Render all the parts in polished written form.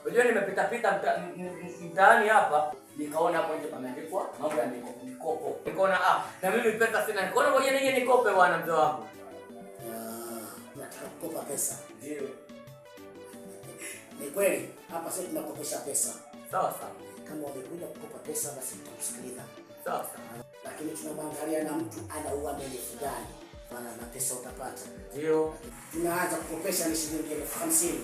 Unajua nimepita pita mtaani hapa nikaona hapo nje pameandikwa mambo ya mikopo. Nikaona na mimi pesa sina. Nikaona ngoja nije nikope bwana mzee wangu. Nataka kukopa pesa. Ndio. Ni kweli hapa sasa tunakopesha pesa. Sawa sawa. Kama umekuja kukopa pesa basi tutakusikiliza. Sawa sawa. Lakini tunamwangalia na mtu ana uaminifu gani. Maana na pesa utapata. Ndio. Tunaanza kukopesha ni shilingi 50,000.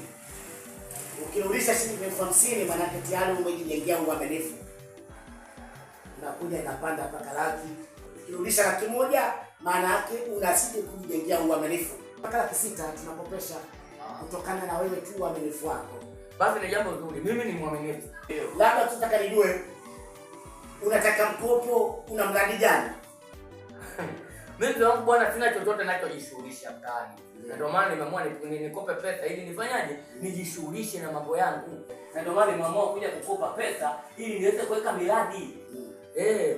Ukirudisha shilingi 50,000 maana tayari umejijengea uaminifu. Unakuja inapanda mpaka laki. Ukirudisha 100,000 maana yake unazidi kujijengea uaminifu. Mpaka 600,000 tunakopesha kutokana na wewe tu uaminifu wako. Basi ni jambo zuri. Mimi ni mwaminifu. Ndio. Labda tutaka nijue unataka mkopo, una mradi gani? Mimi wangu bwana sina chochote ninachojishughulisha mtaani. Na ndio maana nimeamua nikope pesa ili nifanyaje? Nijishughulishe na mambo yangu. Na ndio maana nimeamua kuja kukopa pesa ili niweze kuweka miradi.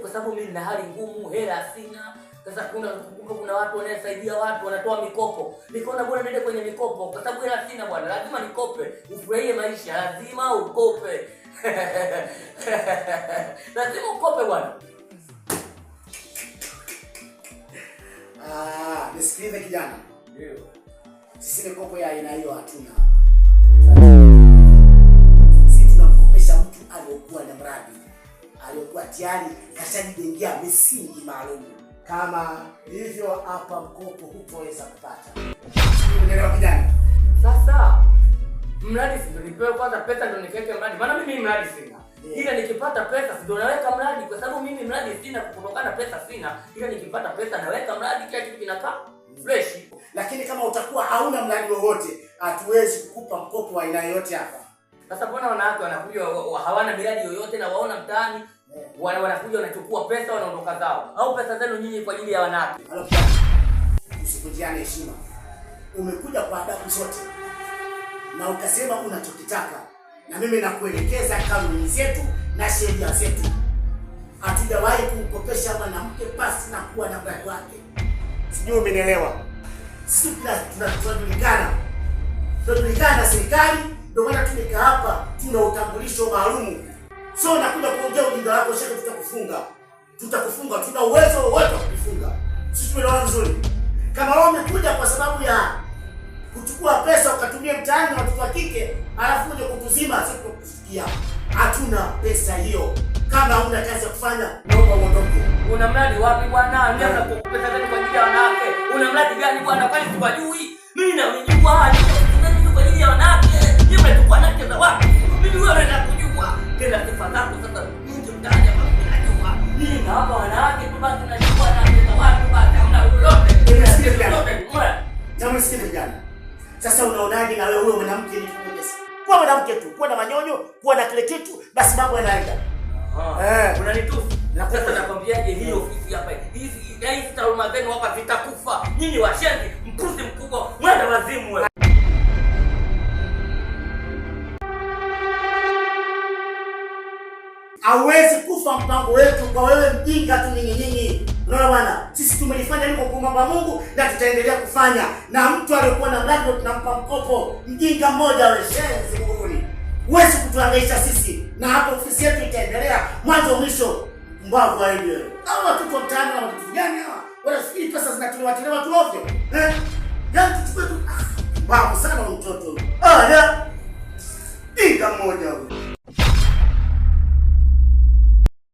Kwa sababu mimi nina hali ngumu, hela sina. Sasa kuna watu wanasaidia watu, wanatoa mikopo. Nikaona bwana niende kwenye mikopo kwa sababu hela sina bwana. Lazima nikope. Ufurahie maisha, lazima ukope. Lazima ukope bwana. Nisikilize kijana. Ndio. Sisi mikopo ya aina hiyo hatuna. Sisi tunamkopesha mtu aliyokuwa na mradi. Aliyokuwa tayari kashajijengea misingi maalum. Kama hivyo hapa mkopo hutoweza kupata. Unaelewa kijana? Sasa mradi si ndio nipewe kwanza pesa ndio nikaweke mradi. Maana mimi mradi sina. Ila nikipata pesa ndio naweka mradi kwa sababu mimi mradi sina kutokana pesa sina. Ila nikipata pesa naweka mradi kila kitu kinakaa fresh. Lakini kama utakuwa hauna mradi wowote, hatuwezi kukupa mkopo wa aina yoyote hapa. Sasa mbona wanawake wanakuja hawana miradi yoyote na waona mtaani? Wanakuja wanachukua pesa wanaondoka zao. Au pesa zenu nyinyi kwa ajili ya wanawake? Usikujiane heshima. Umekuja kwa adabu zote. Na ukasema unachokitaka. Na mimi nakuelekeza kanuni zetu na sheria zetu. Hatujawahi kumkopesha mwanamke pasi na kuwa na mradi wake. Sijui umenielewa. Sisi tunajulikana. Tunajulikana na serikali, ndio maana tumekaa hapa, tuna utambulisho maalum. So nakuja kuongea ujinga wako shaka tutakufunga. Tutakufunga, tuna uwezo wote wa kukufunga. Sisi tumeelewana vizuri. Kama wewe umekuja kwa sababu ya kuchukua pesa ukatumia mtaani na watoto wa kike, alafu uje kutuzima sisi tukusikia. Hatuna pesa hiyo. Kama huna kazi ya kufanya, naomba uondoke. Una mradi wapi bwana? Mimi nakupa pesa zenu kwa ajili ya wanawake. Una mradi gani bwana? Kwani siwajui? Mimi na unijua ni kwa ajili ya wanawake. Yeye mnachukua nake za wapi? Mimi wewe unataka kujua. Tena sifa zako sasa nje mtaani hapa unajua. Mimi na hapa wanawake tu basi nachukua nake za watu basi hamna lolote. Nimesikia vijana. Jamaa sikia vijana. Sasa unaonaje na wewe huyo mwanamke ni kupendeza? Kwa mwanamke tu, kuwa na manyonyo, kuwa na kile kitu, basi mambo yanaenda. Unanitusi. Na sasa nakwambiaje hii ofisi hapa. Hizi taaluma zenu hapa zitakufa. Nyinyi washenzi, mpuzi mkubwa, mwenda wazimu wewe. Hauwezi kufa mpango wetu kwa wewe mjinga tu nyinyi. Unaona bwana? Sisi tumelifanya hilo kwa kumwomba Mungu na tutaendelea kufanya. Na mtu aliyokuwa na mradi tunampa mkopo. Mjinga mmoja wewe shenzi nguruni. Huwezi kutuhangaisha sisi. Na hapo ofisi yetu itaendelea mwanzo mwisho. Mbavu wa hiyo. Hawa watoto mtaani wana kitu gani hawa? Wanafikiri pesa zinatolewa tu ovyo.